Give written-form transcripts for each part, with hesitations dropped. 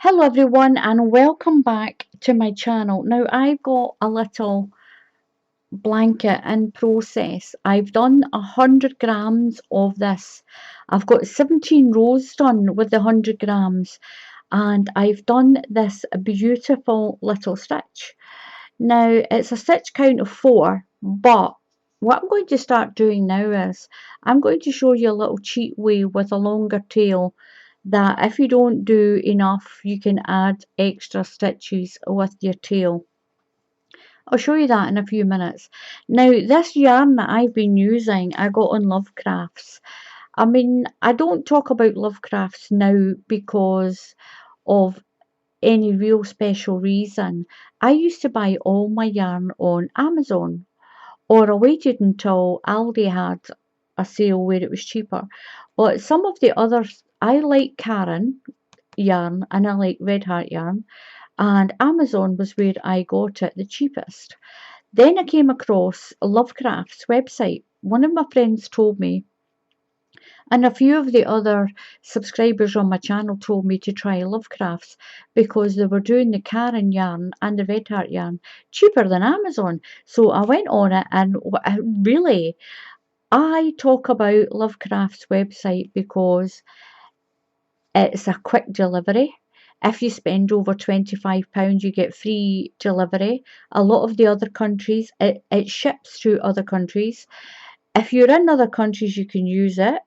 Hello everyone and welcome back to my channel. Now I've got a little blanket in process. I've done 100 grams of this. I've got 17 rows done with the 100 grams and I've done this beautiful little stitch. Now it's a stitch count of 4, but what I'm going to start doing now is I'm going to show you a little cheat way with a longer tail that if you don't do enough you can add extra stitches with your tail. I'll show you that in a few minutes. Now this yarn that I've been using I got on Lovecrafts. I mean, I don't talk about Lovecrafts now because of any real special reason. I used to buy all my yarn on Amazon, or I waited until Aldi had a sale where it was cheaper. But some of the others, I like Karen yarn and I like Red Heart yarn, and Amazon was where I got it the cheapest. Then I came across Lovecraft's website. One of my friends told me, and a few of the other subscribers on my channel told me to try Lovecrafts because they were doing the Karen yarn and the Red Heart yarn cheaper than Amazon. So I went on it and really, I talk about Lovecraft's website because it's a quick delivery. If you spend over £25, you get free delivery. A lot of the other countries, it ships to other countries. If you're in other countries, you can use it.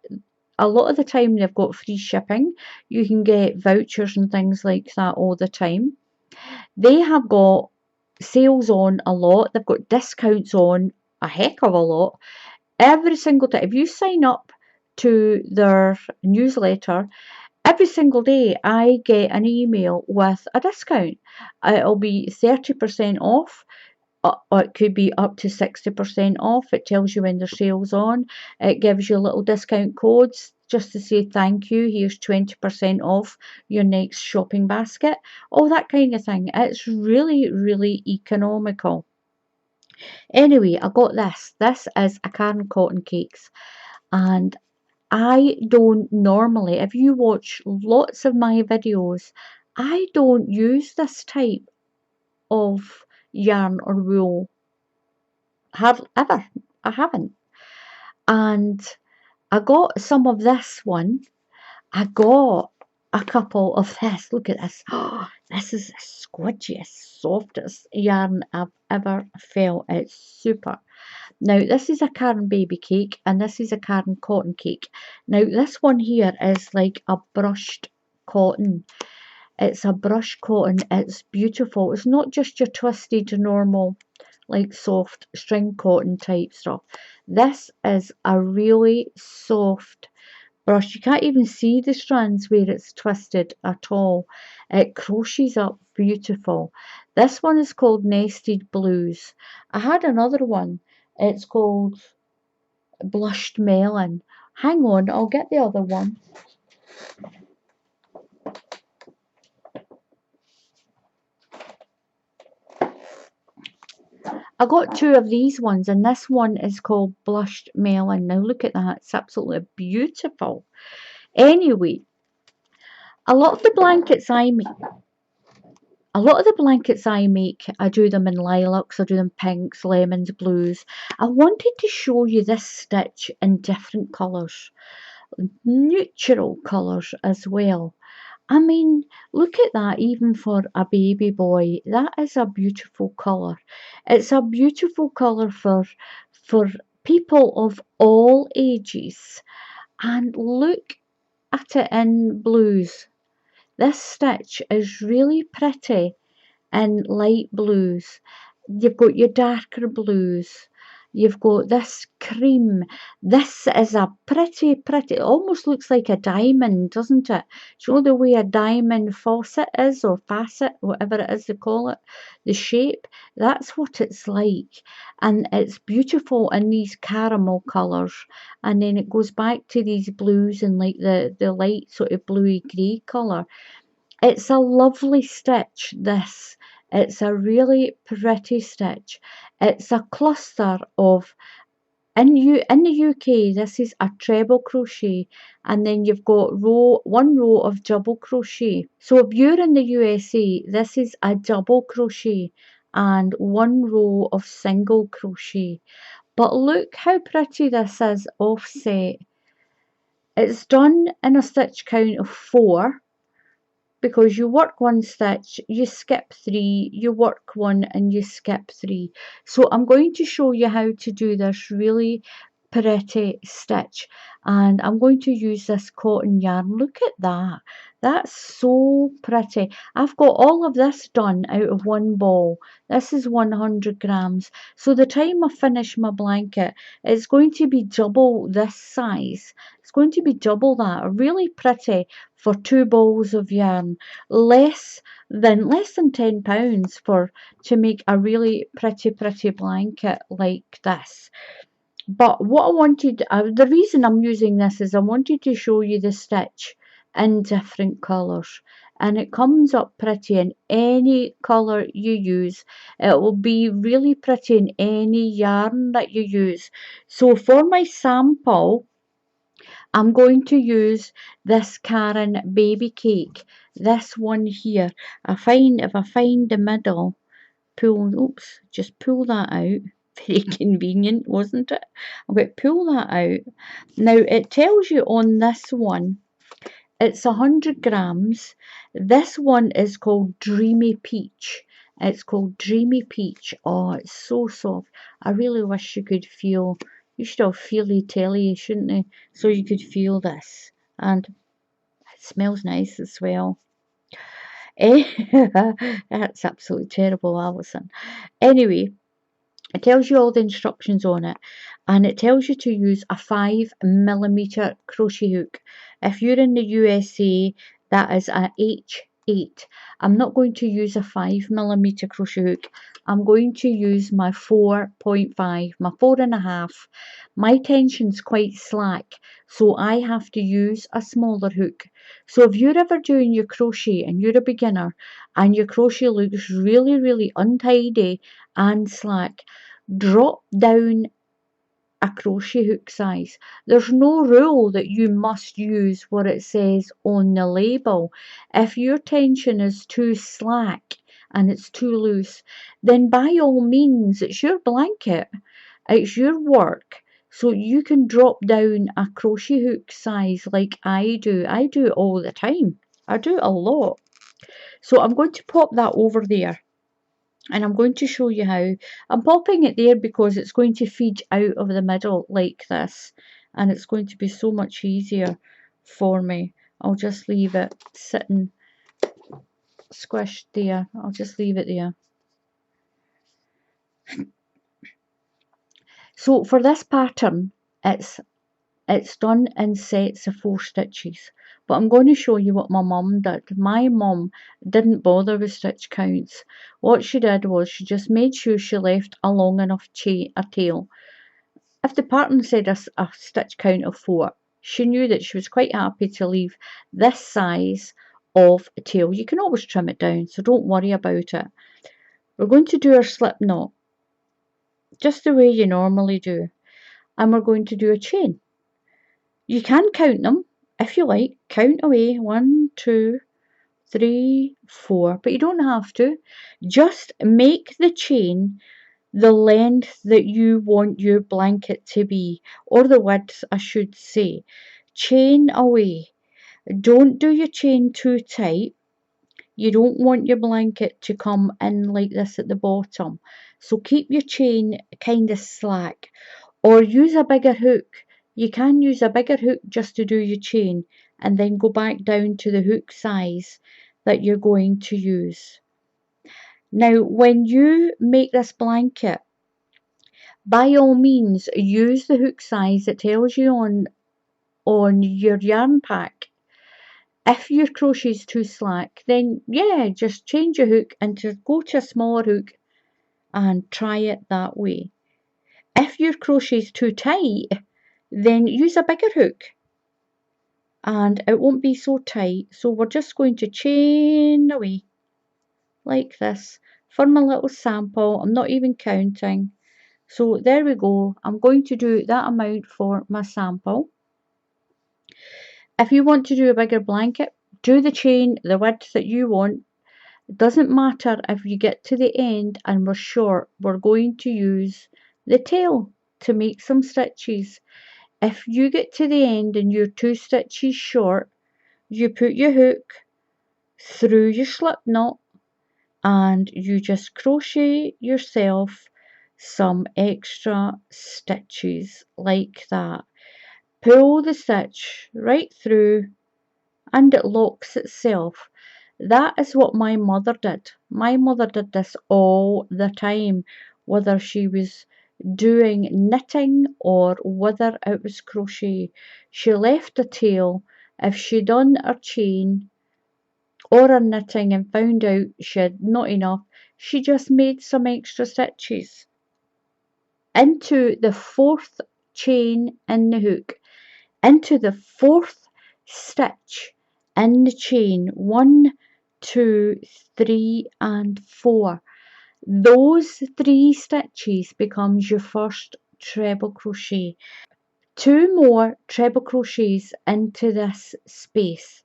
A lot of the time they've got free shipping. You can get vouchers and things like that all the time. They have got sales on a lot. They've got discounts on a heck of a lot. Every single day, if you sign up to their newsletter, every single day I get an email with a discount. It'll be 30% off. Or it could be up to 60% off. It tells you when their sale's on. It gives you little discount codes just to say thank you. Here's 20% off your next shopping basket. All that kind of thing. It's really, really economical. Anyway, I got this. This is a Karen Cotton Cakes. And I don't normally, if you watch lots of my videos, I don't use this type of yarn or wool. Have ever. I haven't. And I got some of this one. I got a couple of this. Look at this. Oh, this is the squidgiest, softest yarn I've ever felt. It's super. Now, this is a Karen baby cake and this is a Karen cotton cake. Now, this one here is like a brushed cotton. It's a brushed cotton. It's beautiful. It's not just your twisted normal like soft string cotton type stuff. This is a really soft brush. You can't even see the strands where it's twisted at all. It crochets up beautiful. This one is called Nested Blues. I had another one. It's called Blushed Melon. Hang on, I'll get the other one. I got 2 of these ones and this one is called Blushed Melon. Now look at that, it's absolutely beautiful. Anyway, a lot of the blankets I make, I do them in lilacs, I do them pinks, lemons, blues. I wanted to show you this stitch in different colours, neutral colours as well. I mean, look at that, even for a baby boy. That is a beautiful colour. It's a beautiful colour for people of all ages. And look at it in blues. This stitch is really pretty in light blues. You've got your darker blues. You've got this cream. This is a pretty, it almost looks like a diamond, doesn't it? Do you know the way a diamond faucet is, or facet, whatever it is they call it, the shape? That's what it's like. And it's beautiful in these caramel colours. And then it goes back to these blues and like the light sort of bluey grey colour. It's a lovely stitch, this. It's a really pretty stitch. It's a cluster of In the UK, this is a treble crochet, and then you've got one row of double crochet. So if you're in the USA, this is a double crochet and one row of single crochet. But look how pretty this is offset. It's done in a stitch count of 4, because you work one stitch, you skip 3, you work one and you skip 3. So I'm going to show you how to do this really pretty stitch, and I'm going to use this cotton yarn. Look at that. That's so pretty. I've got all of this done out of one ball. This is 100 grams. So the time I finish my blanket, it's going to be double this size. It's going to be double that. Really pretty for 2 balls of yarn. Less than £10 for to make a really pretty blanket like this. But what I wanted, the reason I'm using this is I wanted to show you the stitch in different colours, and it comes up pretty in any colour you use. It will be really pretty in any yarn that you use. So for my sample, I'm going to use this Karen baby cake, this one here. If I find the middle, just pull that out. Very convenient, wasn't it? I'm going to pull that out. Now it tells you on this one, it's 100 grams. This one is called Dreamy Peach. It's called Dreamy Peach. Oh, it's so soft. I really wish you should have feely telly, shouldn't you? So you could feel this. And it smells nice as well. That's absolutely terrible, Alison. Anyway, it tells you all the instructions on it, and it tells you to use a 5mm crochet hook. If you're in the USA, that is a H8. I'm not going to use a 5mm crochet hook. I'm going to use my 4.5, my 4.5. My tension's quite slack, so I have to use a smaller hook. So if you're ever doing your crochet and you're a beginner and your crochet looks really untidy and slack, drop down a crochet hook size. There's no rule that you must use what it says on the label. If your tension is too slack and it's too loose, then by all means, it's your blanket, it's your work. So you can drop down a crochet hook size like I do. I do it all the time. I do it a lot. So I'm going to pop that over there, and I'm going to show you how. I'm popping it there because it's going to feed out of the middle like this, and it's going to be so much easier for me. I'll just leave it sitting squished there. I'll just leave it there. So for this pattern, it's done in sets of 4 stitches, but I'm going to show you what my mum did. My mum didn't bother with stitch counts. What she did was she just made sure she left a long enough tail. If the pattern said a stitch count of 4, she knew that she was quite happy to leave this size of a tail. You can always trim it down, so don't worry about it. We're going to do our slip knot just the way you normally do, and we're going to do a chain. You can count them if you like. Count away 1, 2, 3, 4, but you don't have to. Just make the chain the length that you want your blanket to be, or the width, I should say. Chain away. Don't do your chain too tight. You don't want your blanket to come in like this at the bottom. So keep your chain kind of slack, or use a bigger hook. You can use a bigger hook just to do your chain, and then go back down to the hook size that you're going to use. Now, when you make this blanket, by all means, use the hook size it tells you on your yarn pack. If your crochet is too slack, then yeah, just change your hook and just go to a smaller hook and try it that way. If your crochet is too tight, then use a bigger hook and it won't be so tight. So we're just going to chain away like this for my little sample. I'm not even counting. So there we go. I'm going to do that amount for my sample. If you want to do a bigger blanket, do the chain the width that you want. It doesn't matter if you get to the end and we're short, we're going to use the tail to make some stitches. If you get to the end and you're 2 stitches short, you put your hook through your slip knot and you just crochet yourself some extra stitches like that. Pull the stitch right through and it locks itself. That is what my mother did. My mother did this all the time, whether she was doing knitting or whether it was crochet. She left a tail. If she done her chain or her knitting and found out she had not enough, she just made some extra stitches into the 4th chain in the hook, into the 4th stitch in the chain. 1, 2, 3 and 4. Those 3 stitches becomes your first treble crochet. 2 more treble crochets into this space,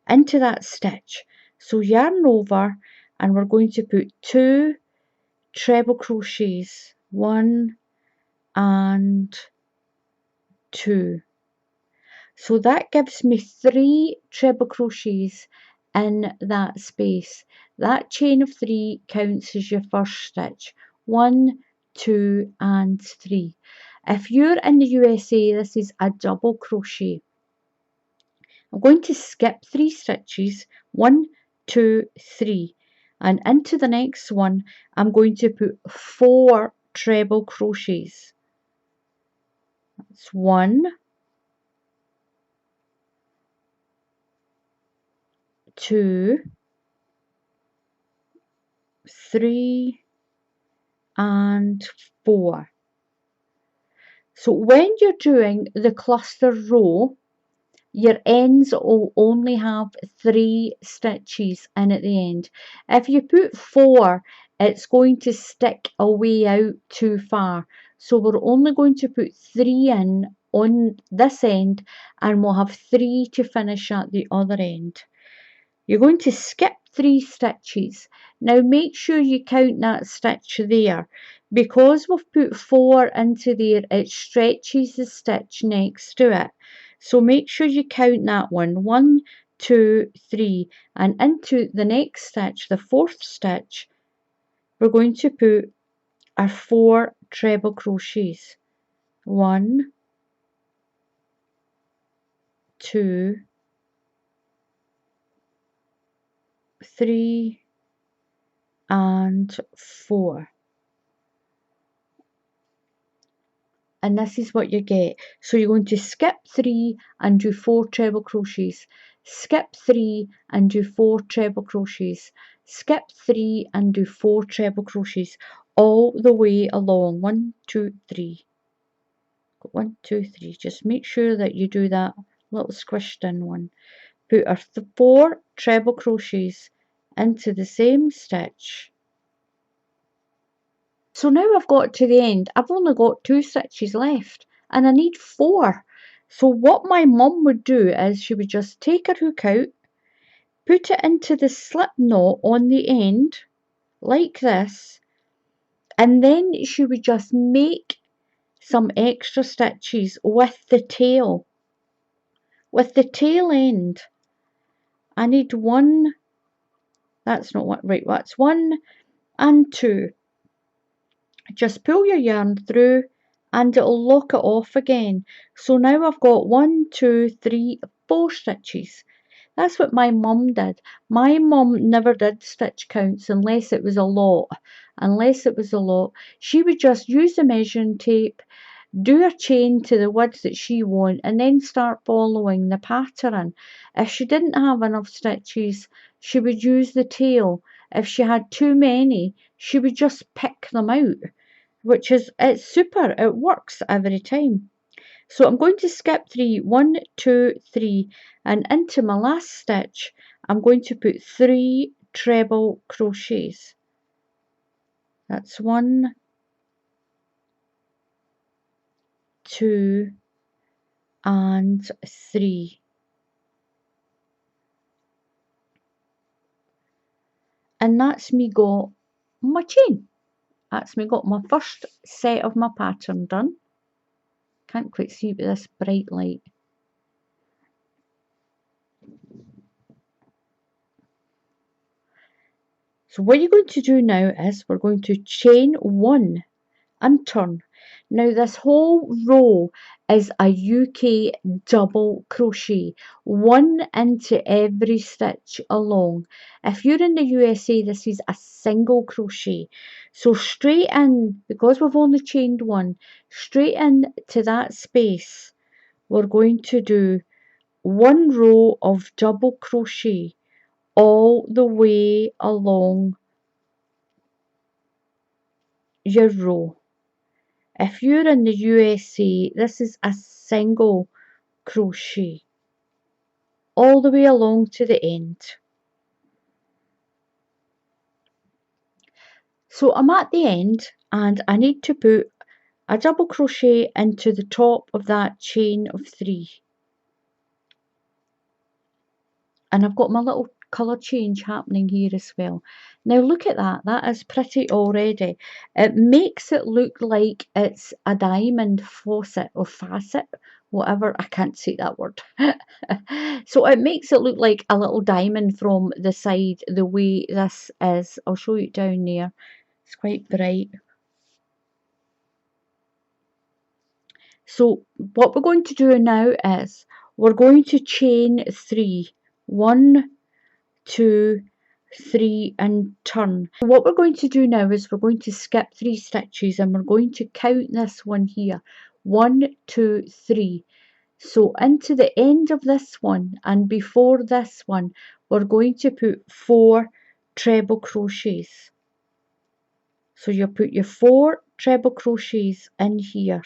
into that stitch. So yarn over and we're going to put 2 treble crochets, 1 and 2. So that gives me 3 treble crochets in that space. That chain of 3 counts as your first stitch. 1, 2 and 3. If you're in the USA, this is a double crochet. I'm going to skip 3 stitches, 1, 2, 3, and into the next one I'm going to put 4 treble crochets. That's 1, 2, 3 and 4. So when you're doing the cluster row, your ends will only have 3 stitches in at the end. If you put 4, it's going to stick away out too far. So we're only going to put 3 in on this end and we'll have 3 to finish at the other end. You're going to skip 3 stitches. Now make sure you count that stitch there. Because we've put 4 into there, it stretches the stitch next to it. So make sure you count that one. 1, 2, 3. And into the next stitch, the 4th stitch, we're going to put our 4 treble crochets. 1, 2, 3 and 4. And this is what you get. So you're going to skip 3 and do 4 treble crochets, skip 3 and do 4 treble crochets, skip 3 and do 4 treble crochets all the way along. 1, 2, 3. 1, 2, 3. Just make sure that you do that little squished in one. Put our 4 treble crochets into the same stitch. So now I've got to the end. I've only got 2 stitches left and I need 4. So what my mum would do is she would just take her hook out, put it into the slip knot on the end like this, and then she would just make some extra stitches with the tail. With the tail end, I need 1, that's not what, right, that's 1 and 2. Just pull your yarn through and it'll lock it off again. So now I've got 1, 2, 3, 4 stitches. That's what my mum did. My mum never did stitch counts unless it was a lot. Unless it was a lot. She would just use the measuring tape, do her chain to the width that she wanted, and then start following the pattern. If she didn't have enough stitches, she would use the tail. If she had too many, she would just pick them out, which is, it's super, it works every time. So I'm going to skip 3, 1, 2, 3, and into my last stitch I'm going to put 3 treble crochets. That's 1, 2 and 3. And that's me got my chain. That's me got my first set of my pattern done. Can't quite see with this bright light. So what you're going to do now is we're going to chain 1 and turn. Now this whole row is a UK double crochet, 1 into every stitch along. If you're in the USA, this is a single crochet. So straight in, because we've only chained 1, straight in to that space, we're going to do 1 row of double crochet all the way along your row. If you're in the USA, this is a single crochet all the way along to the end. So I'm at the end and I need to put a double crochet into the top of that chain of 3. And I've got my little colour change happening here as well. Now look at that, that is pretty already. It makes it look like it's a diamond faucet or facet, whatever, I can't say that word. So it makes it look like a little diamond from the side, the way this is. I'll show you down there, it's quite bright. So what we're going to do now is we're going to chain 3. 1, 2, 3 and turn. What we're going to do now is we're going to skip 3 stitches and we're going to count this one here. 1, 2, 3. So into the end of this one and before this one, we're going to put 4 treble crochets. So you put your 4 treble crochets in here.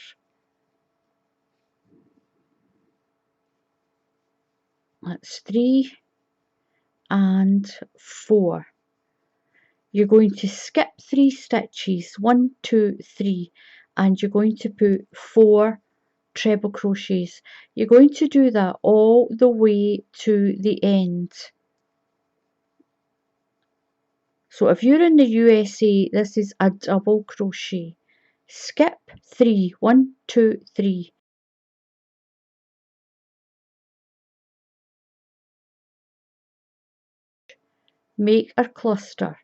That's 3 and 4. You're going to skip 3 stitches, 1, 2, 3, and you're going to put 4 treble crochets. You're going to do that all the way to the end. So if you're in the USA, this is a double crochet. Skip 3, 1, 2, 3. Make a cluster.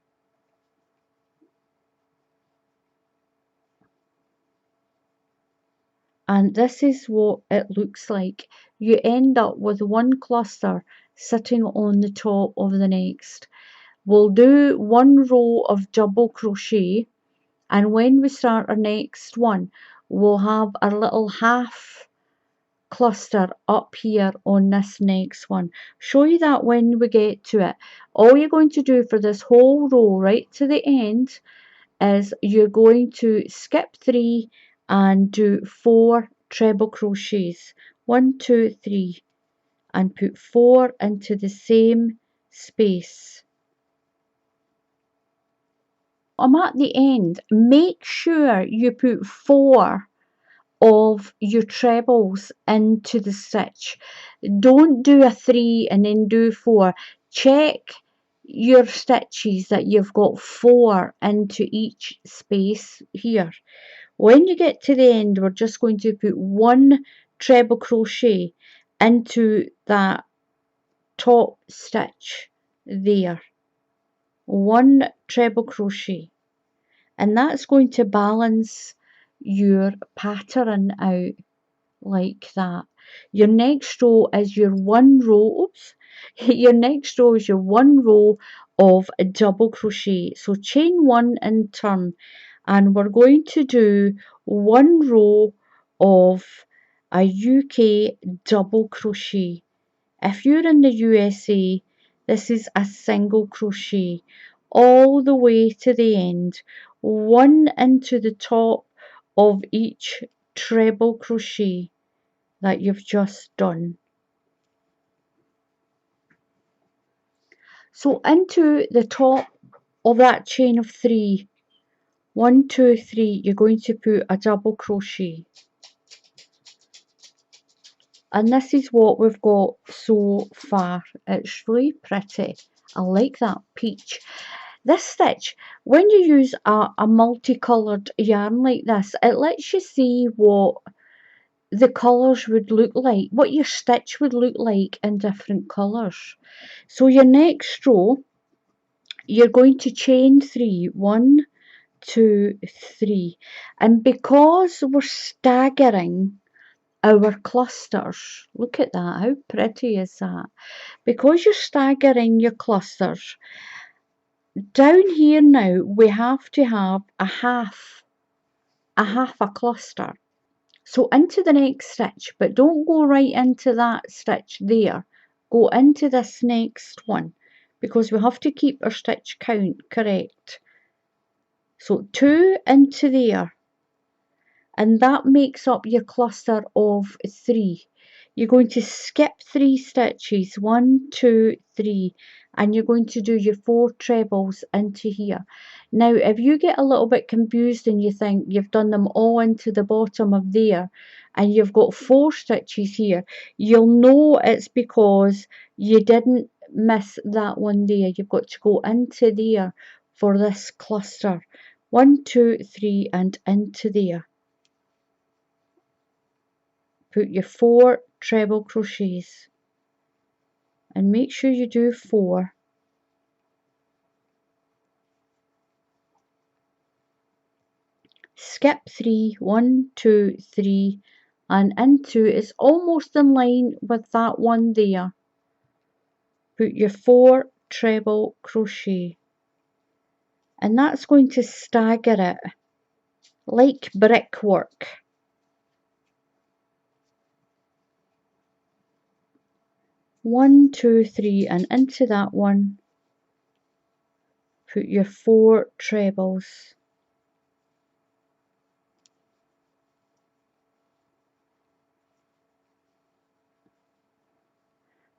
And this is what it looks like. You end up with one cluster sitting on the top of the next. We'll do 1 row of double crochet, and when we start our next one, we'll have a little half cluster up here on this next one. Show you that when we get to it. All you're going to do for this whole row right to the end is you're going to skip 3 and do 4 treble crochets. 1, 2, 3, and put 4 into the same space. I'm at the end. Make sure you put 4 of your trebles into the stitch. Don't do a 3 and then do 4. Check your stitches that you've got 4 into each space here. When you get to the end, we're just going to put 1 treble crochet into that top stitch there. 1 treble crochet, and that's going to balance your pattern out like that. Your next row is your 1 row, oops, your next row is your 1 row of a double crochet. So chain 1 and turn, and we're going to do 1 row of a UK double crochet. If you're in the USA, this is a single crochet all the way to the end, 1 into the top of each treble crochet that you've just done. So into the top of that chain of 3, 1, 2, 3, you're going to put a double crochet. And this is what we've got so far. It's really pretty. I like that peach. This stitch, when you use a multicoloured yarn like this, it lets you see what the colours would look like, what your stitch would look like in different colours. So your next row, you're going to chain 3, 1, 2, 3. And because we're staggering our clusters, look at that, how pretty is that? Because you're staggering your clusters, down here now we have to have a half a cluster. So into the next stitch, but don't go right into that stitch there. Go into this next one because we have to keep our stitch count correct. So 2 into there, and that makes up your cluster of 3. You're going to skip 3 stitches, 1, 2, 3, and you're going to do your 4 trebles into here. Now if you get a little bit confused and you think you've done them all into the bottom of there and you've got 4 stitches here, you'll know it's because you didn't miss that one there. You've got to go into there for this cluster. 1, 2, 3 and into there. Put your 4 treble crochets and make sure you do 4. Skip 3, 1, 2, 3 and into, it's almost in line with that one there. Put your 4 treble crochet and that's going to stagger it like brickwork. One, two, three, and into that one, put your 4 trebles.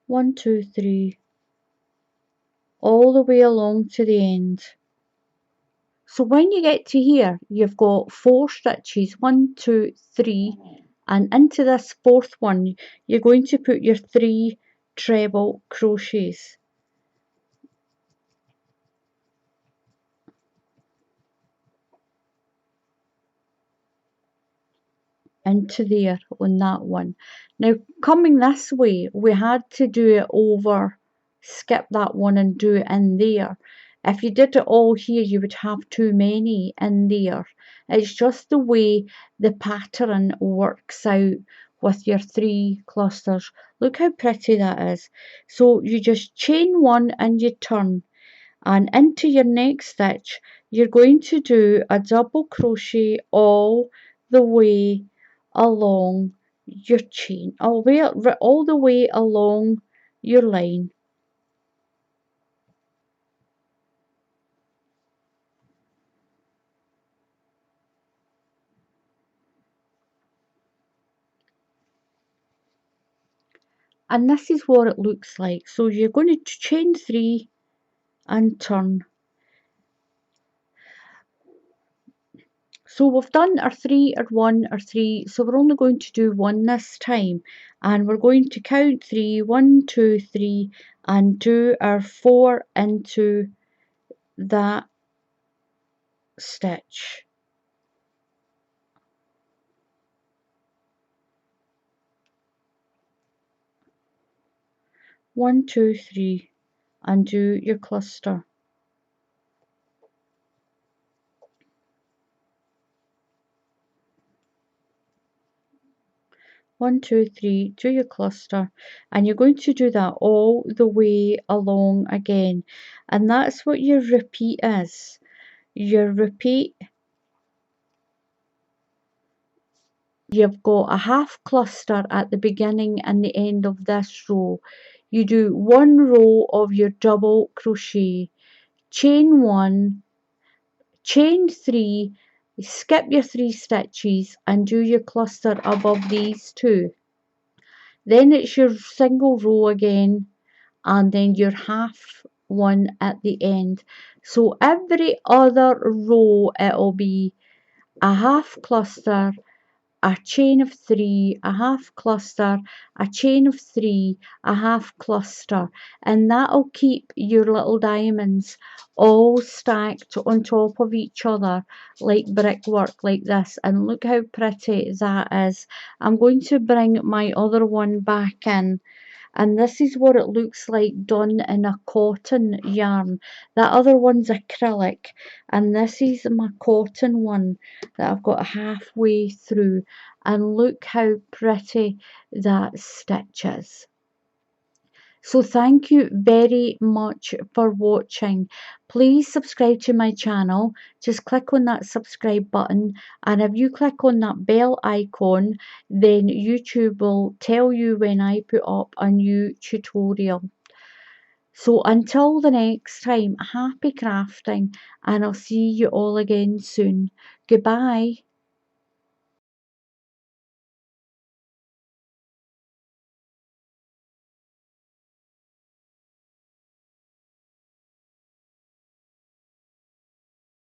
One, two, three, all the way along to the end. So when you get to here, you've got 4 stitches, 1, 2, 3, and into this 4th one, you're going to put your 3 treble crochets. Into there on that one. Now coming this way, we had to do it over, skip that one and do it in there. If you did it all here, you would have too many in there. It's just the way the pattern works out with your 3 clusters. Look how pretty that is. So you just chain 1 and you turn, and into your next stitch you're going to do a double crochet all the way along your chain, all the way along your line. And this is what it looks like. So you're going to chain 3 and turn. So we've done our 3, our 1, our 3, so we're only going to do 1 this time, and we're going to count 3, 1, 2, 3, and do our 4 into that stitch. One, two, three, and do your cluster. One, two, three, do your cluster, and you're going to do that all the way along again, and that's what your repeat is. Your repeat, you've got a half cluster at the beginning and the end of this row. You do 1 row of your double crochet, chain 1, chain 3, skip your 3 stitches and do your cluster above these 2. Then it's your single row again, and then your half one at the end. So every other row it'll be a half cluster, a chain of 3, a half cluster, a chain of 3, a half cluster, and that'll keep your little diamonds all stacked on top of each other like brickwork like this. And look how pretty that is. I'm going to bring my other one back in, and this is what it looks like done in a cotton yarn. That other one's acrylic, and this is my cotton one that I've got halfway through, and look how pretty that stitch is. So thank you very much for watching. Please subscribe to my channel. Just click on that subscribe button, and if you click on that bell icon, then YouTube will tell you when I put up a new tutorial. So until the next time, happy crafting, and I'll see you all again soon. Goodbye.